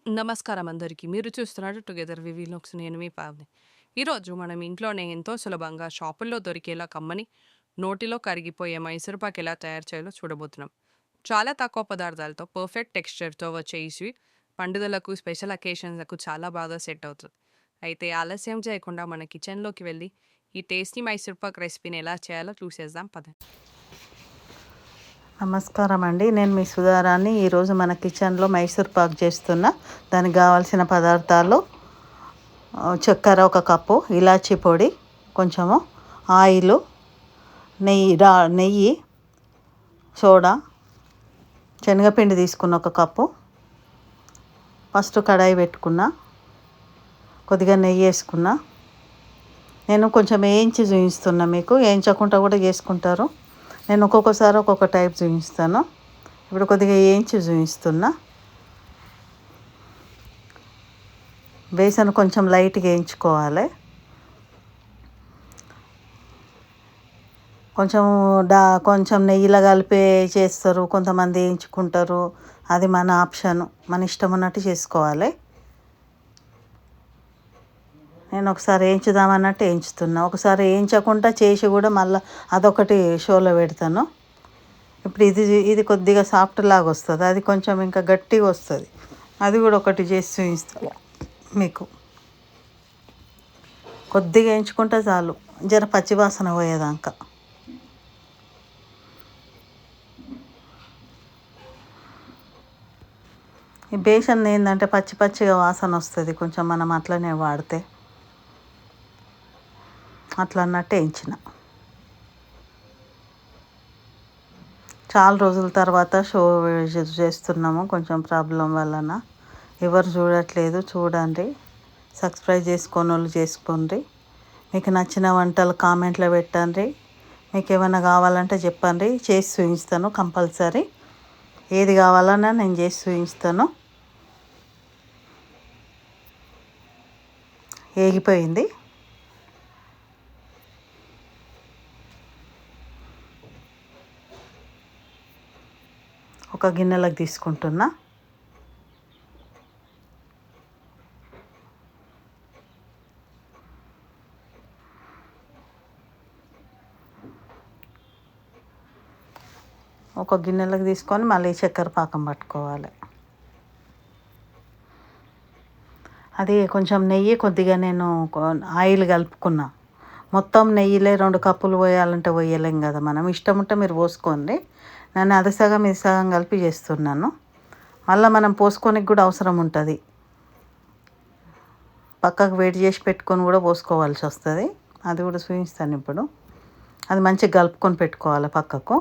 నమస్కారం అందరికీ. మీరు చూస్తున్నారు టుగెదర్ విత్ వ్లాగ్స్. నేను మీ పావని. ఈరోజు మనం ఇంట్లోనే ఎంతో సులభంగా షాపుల్లో దొరికేలా కమ్మని, నోటిలో కరిగిపోయే మైసూర్పాక్ ఎలా తయారు చేయాలో చూడబోతున్నాం. చాలా తక్కువ పదార్థాలతో పర్ఫెక్ట్ టెక్స్చర్తో వచ్చే ఈ స్వీట్ పండుగలకు, స్పెషల్ అకేషన్స్‌లకు చాలా బాగా సెట్ అవుతుంది. అయితే ఆలస్యం చేయకుండా మన కిచెన్‌లోకి వెళ్ళి ఈ టేస్టీ మైసూర్పాక్ రెసిపీని ఎలా చేయాలో చూసేద్దాం పదండి. నమస్కారం అండి. నేను మీ సుధారాణి. ఈరోజు మన కిచెన్లో మైసూర్ పాక్ చేస్తున్నా. దానికి కావాల్సిన పదార్థాలు చక్కెర 1 కప్పు, ఇలాచీ పొడి కొంచెము, ఆయిలు, నెయ్యి, సోడా, శనగపిండి తీసుకున్న 1 కప్పు. ఫస్ట్ కడాయి పెట్టుకున్నా, కొద్దిగా నెయ్యి వేసుకున్నా. నేను కొంచెం వేయించి చూపిస్తున్నా, మీకు వేయించకుండా కూడా చేసుకుంటారు. నేను ఒక్కొక్కసారి ఒక్కొక్క టైప్ చూపిస్తాను. ఇప్పుడు కొద్దిగా వేయించి చూపిస్తున్నా. బేసన్ కొంచెం లైట్గా వేయించుకోవాలి. కొంచెం నెయ్యిలో కలిపి చేస్తారు, కొంతమంది వేయించుకుంటారు. అది మన ఆప్షన్, మన ఇష్టం ఉన్నట్టు చేసుకోవాలి. నేను ఒకసారి వేయించుదామన్నట్టు వేయించుతున్నా, ఒకసారి వేయించకుండా చేసి కూడా మళ్ళీ అదొకటి షోలో పెడతాను. ఇప్పుడు ఇది కొద్దిగా సాఫ్ట్ లాగా వస్తుంది, అది కొంచెం ఇంకా గట్టిగా వస్తుంది. అది కూడా ఒకటి చేసి చూపిస్తాను మీకు. కొద్దిగా వేయించుకుంటే చాలు, జర పచ్చివాసన పోయేదాకా. ఈ బేసన్ ఏంటంటే పచ్చిగా వాసన వస్తుంది కొంచెం, మనం అట్లనే వాడితే. అట్లా అన్నట్టు వేయించిన. చాలా రోజుల తర్వాత షో చేస్తున్నాము, కొంచెం ప్రాబ్లం వలన ఎవరు చూడట్లేదు. చూడండి, సబ్స్క్రైబ్ చేసుకొని వాళ్ళు చేసుకోండి. మీకు నచ్చిన వంటలు కామెంట్లో పెట్టండి. మీకు ఏమైనా కావాలంటే చెప్పండి, చేసి చూపిస్తాను కంపల్సరీ. ఏది కావాలన్నా నేను చేసి చూపిస్తాను. ఏగిపోయింది. ఒక గిన్నెలకు తీసుకుంటున్నా. ఒక గిన్నెలకు తీసుకొని మళ్ళీ చక్కెర పాకం పట్టుకోవాలి. అది కొంచెం నెయ్యి, కొద్దిగా నేను ఆయిల్ కలుపుకున్నా. మొత్తం నెయ్యిలే 2 కప్పులు పోయాలంటే పోయలేం కదా మనం. ఇష్టం ఉంటే మీరు పోసుకోండి. నేను అది సగం ఇది సగం కలిపి చేస్తున్నాను. మళ్ళీ మనం పోసుకోనికి కూడా అవసరం ఉంటుంది. పక్కకు వేడి చేసి పెట్టుకొని కూడా పోసుకోవాల్సి వస్తుంది. అది కూడా చూపిస్తాను ఇప్పుడు. అది మంచిగా కలుపుకొని పెట్టుకోవాలి పక్కకు.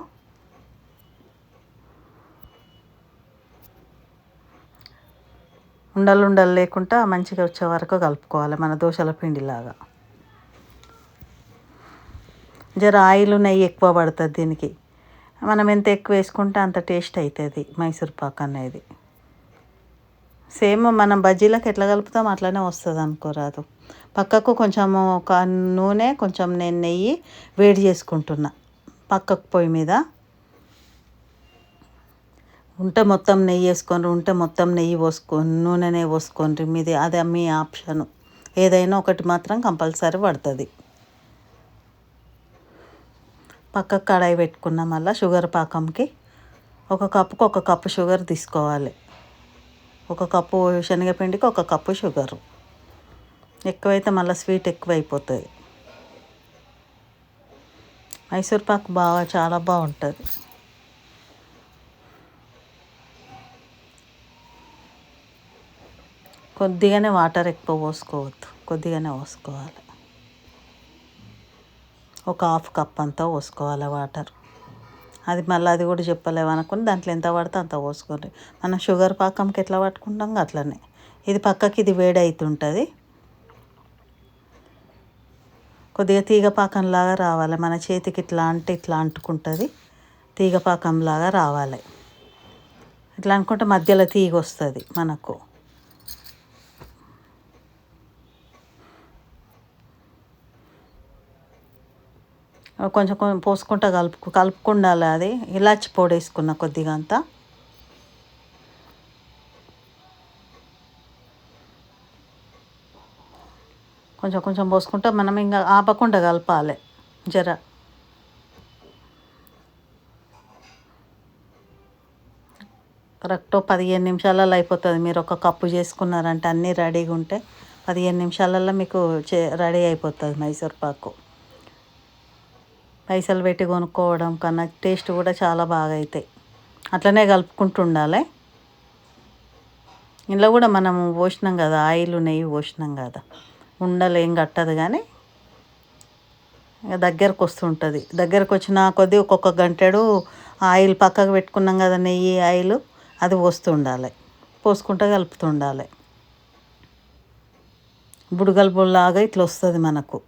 ఉండలు లేకుండా మంచిగా వచ్చే వరకు కలుపుకోవాలి, మన దోశల పిండిలాగా. జర ఆయిల్ నెయ్యి ఎక్కువ పడుతుంది దీనికి. మనం ఎంత ఎక్కువ వేసుకుంటే అంత టేస్ట్ అవుతుంది మైసూర్ పాక్ అనేది. సేమ్ మనం బజ్జీలకు ఎట్లా కలుపుతాం అట్లనే వస్తుంది అనుకోరాదు. పక్కకు కొంచెము ఒక నూనె, కొంచెం నేను నెయ్యి వేడి చేసుకుంటున్నా పక్కకు పొయ్యి మీద. ఉంటే మొత్తం నెయ్యి వేసుకొని, ఉంటే మొత్తం నెయ్యి పోసుకొని, నూనెనే పోసుకోండి. మీది అదే మీ ఆప్షను. ఏదైనా ఒకటి మాత్రం కంపల్సరీ పడుతుంది. పక్కకు కడాయి పెట్టుకున్నాం. మళ్ళీ షుగర్ పాకంకి 1 కప్పుకు 1 కప్పు షుగర్ తీసుకోవాలి. 1 కప్పు శనగపిండికి 1 కప్పు షుగరు. ఎక్కువైతే మళ్ళీ స్వీట్ ఎక్కువ అయిపోతుంది. మైసూర్ పాక్ చాలా బాగుంటుంది. కొద్దిగానే వాటర్ ఎక్కువ పోసుకోవద్దు, కొద్దిగానే పోసుకోవాలి. ఒక 1/2 కప్ అంతా పోసుకోవాలి వాటర్. అది మళ్ళీ అది కూడా చెప్పలేమనుకుని దాంట్లో ఎంత పడితే అంత పోసుకోండి. మనం షుగర్ పాకంకి ఎట్లా పట్టుకుంటాం అట్లనే. ఇది పక్కకి ఇది వేడి అవుతుంటుంది. కొద్దిగా తీగ పాకంలాగా రావాలి, మన చేతికి ఇట్లా అంటే ఇట్లా అంటుకుంటుంది. తీగ పాకంలాగా రావాలి. ఇట్లా అనుకుంటే మధ్యలో తీగ వస్తుంది మనకు. కొంచెం పోసుకుంటా కలుపుకుండాలి. అది ఇలాచి పొడి వేసుకున్న కొద్దిగా అంతా. కొంచెం కొంచెం పోసుకుంటా మనం ఇంకా ఆపకుండా కలపాలి జర. కరెక్ట్ 15 నిమిషాలలో అయిపోతుంది. మీరు ఒక కప్పు చేసుకున్నారంటే అన్నీ రెడీగా ఉంటే 15 నిమిషాలలో మీకు రెడీ అయిపోతుంది మైసూర్ పాకు. పైసలు పెట్టి కొనుక్కోవడం కన్నా టేస్ట్ కూడా చాలా బాగా అవుతాయి. అట్లనే కలుపుకుంటూ ఉండాలి. ఇంట్లో కూడా మనం పోసినాం కదా, ఆయిల్ నెయ్యి పోసినాం కదా, ఉండలు ఏం కట్టదు. కానీ దగ్గరకు వస్తుంటుంది. దగ్గరకు వచ్చిన కొద్దీ ఒక్కొక్క గంటెడు ఆయిల్ పక్కకు పెట్టుకున్నాం కదా, నెయ్యి ఆయిల్, అది పోస్తూ ఉండాలి. పోసుకుంటూ కలుపుతూ ఉండాలి. బుడగలు బుల్లాగా ఇట్లా వస్తుంది మనకు.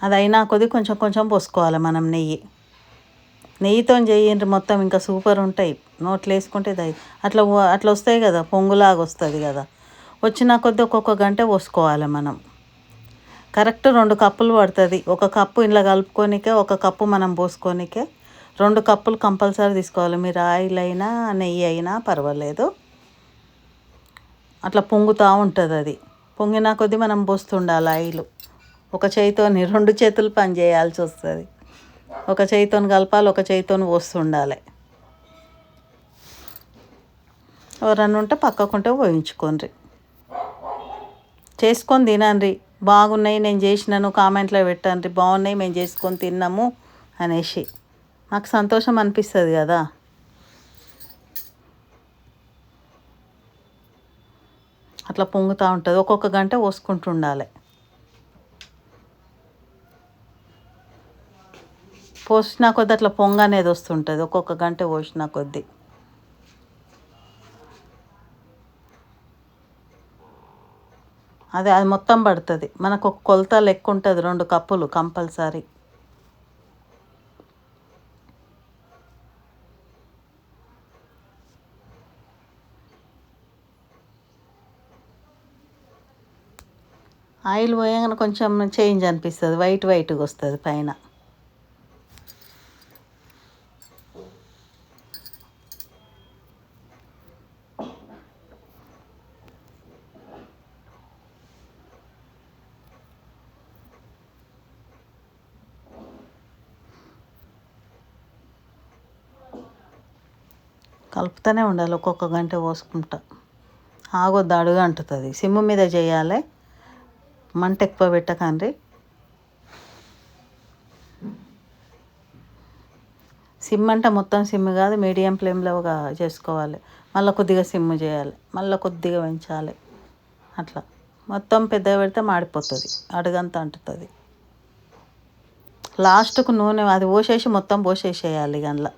అది అయినా కొద్దీ కొంచెం కొంచెం పోసుకోవాలి మనం నెయ్యితో చేయండి మొత్తం ఇంకా సూపర్ ఉంటాయి. నోట్లో వేసుకుంటే అట్లా అట్లా వస్తాయి కదా, పొంగులాగా వస్తుంది కదా. వచ్చిన కొద్దీ ఒక్కొక్క గంట పోసుకోవాలి మనం. కరెక్ట్ 2 కప్పులు పడుతుంది. 1 కప్పు ఇంట్లో కలుపుకోనికే, 1 కప్పు మనం పోసుకోనికే 2 కప్పులు కంపల్సరీ తీసుకోవాలి. మీరు ఆయిల్ అయినా నెయ్యి అయినా పర్వాలేదు. అట్లా పొంగుతూ ఉంటుంది. అది పొంగిన కొద్దీ మనం పోస్తుండాలి ఆయిల్. ఒక చేయితోని 2 చేతులు పని చేయాల్సి వస్తుంది. ఒక చేయితోని కలపాలి, ఒక చేయితోని పోస్తుండాలి. ఎవరన్నా ఉంటే పక్కకుంటే పోయించుకోండి. చేసుకొని తినండి. బాగున్నాయి, నేను చేసినాను కామెంట్లో పెట్టండి. బాగున్నాయి, మేము చేసుకొని తిన్నాము అనేసి నాకు సంతోషం అనిపిస్తుంది కదా. అట్లా పొంగుతూ ఉంటుంది. ఒక్కొక్క గంట పోసుకుంటూ ఉండాలి. పోసిన కొద్దీ అట్లా పొంగ అనేది వస్తుంటుంది. ఒక్కొక్క గంట పోసిన కొద్దీ అది మొత్తం పడుతుంది. మనకు ఒక కొలత లెక్క ఉంటుంది, 2 కప్పులు కంపల్సరీ. ఆయిల్ పోయగానే కొంచెం చేంజ్ అనిపిస్తుంది, వైట్గా వస్తుంది పైన. కలుపుతూనే ఉండాలి, ఒక్కొక్క గంట పోసుకుంటా. ఆగొద్దు, అడుగు అంటుతుంది. సిమ్ము మీద చేయాలి, మంట ఎక్కువ పెట్టకండి. సిమ్ అంటే మొత్తం సిమ్ కాదు, మీడియం ఫ్లేమ్లోగా చేసుకోవాలి. మళ్ళీ కొద్దిగా సిమ్ చేయాలి, మళ్ళీ కొద్దిగా పెంచాలి. అట్లా మొత్తం పెద్దగా పెడితే మాడిపోతుంది, అడుగంతా అంటుతుంది. లాస్ట్కు నూనె అది పోసేసి మొత్తం పోసేసేయాలి. అందులో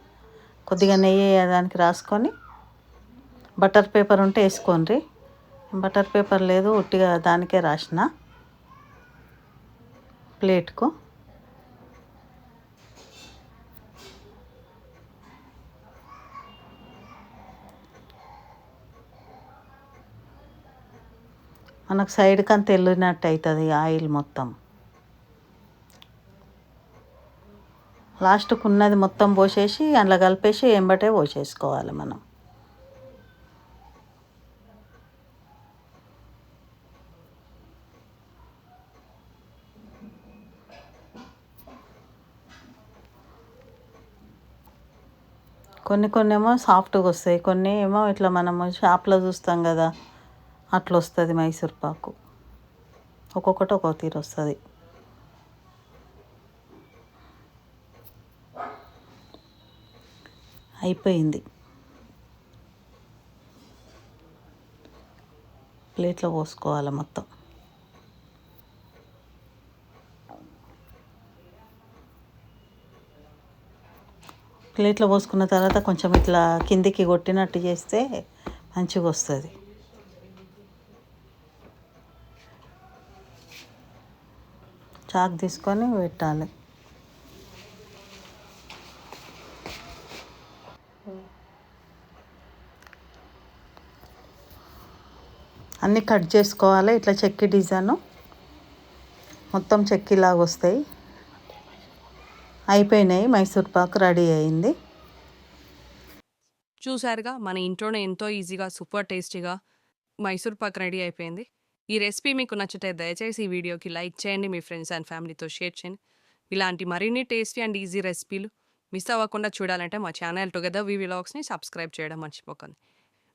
కొద్దిగా నెయ్యి దానికి రాసుకొని, బటర్ పేపర్ ఉంటే వేసుకోండి. బటర్ పేపర్ లేదు, ఉట్టిగా దానికే రాసిన ప్లేట్కు. మనకు సైడ్కి అంత వెళ్ళినట్టు అవుతుంది ఆయిల్ మొత్తం. లాస్ట్కు ఉన్నది మొత్తం పోసేసి అందులో కలిపేసి ఎంబటే పోసేసుకోవాలి మనం. కొన్ని ఏమో సాఫ్ట్గా వస్తాయి, కొన్ని ఏమో ఇట్లా మనము షాప్లో చూస్తాం కదా, అట్లా వస్తుంది మైసూర్ పాకు. ఒక్కొక్కటి ఒక్కొక్క తీరు వస్తుంది. అయిపోయింది. ప్లేట్లో పోసుకోవాలి మొత్తం. ప్లేట్లో పోసుకున్న తర్వాత కొంచెం ఇట్లా కిందికి కొట్టినట్టు చేస్తే మంచిగా వస్తుంది. చాకు తీసుకొని పెట్టాలి. అన్నీ కట్ చేసుకోవాలి. ఇట్లా చెక్కి డిజైను మొత్తం చెక్కిలాగా వస్తాయి. అయిపోయినాయి, మైసూర్ పాకు రెడీ అయింది. చూసారుగా మన ఇంట్లోనే ఎంతో ఈజీగా సూపర్ టేస్టీగా మైసూర్ పాక్ రెడీ అయిపోయింది. ఈ రెసిపీ మీకు నచ్చితే దయచేసి ఈ వీడియోకి లైక్ చేయండి, మీ ఫ్రెండ్స్ అండ్ ఫ్యామిలీతో షేర్ చేయండి. ఇలాంటి మరిన్ని టేస్టీ అండ్ ఈజీ రెసిపీలు మిస్ అవ్వకుండా చూడాలంటే మా ఛానల్ టుగెదర్ వి వ్లాగ్స్ని సబ్స్క్రైబ్ చేయడం మర్చిపోకండి.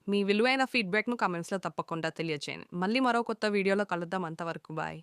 మీ విలువైన ఫీడ్బ్యాక్ను కామెంట్స్లో తప్పకుండా తెలియజేయండి. మళ్ళీ మరో కొత్త వీడియోలో కలుద్దాం. అంతవరకు బాయ్.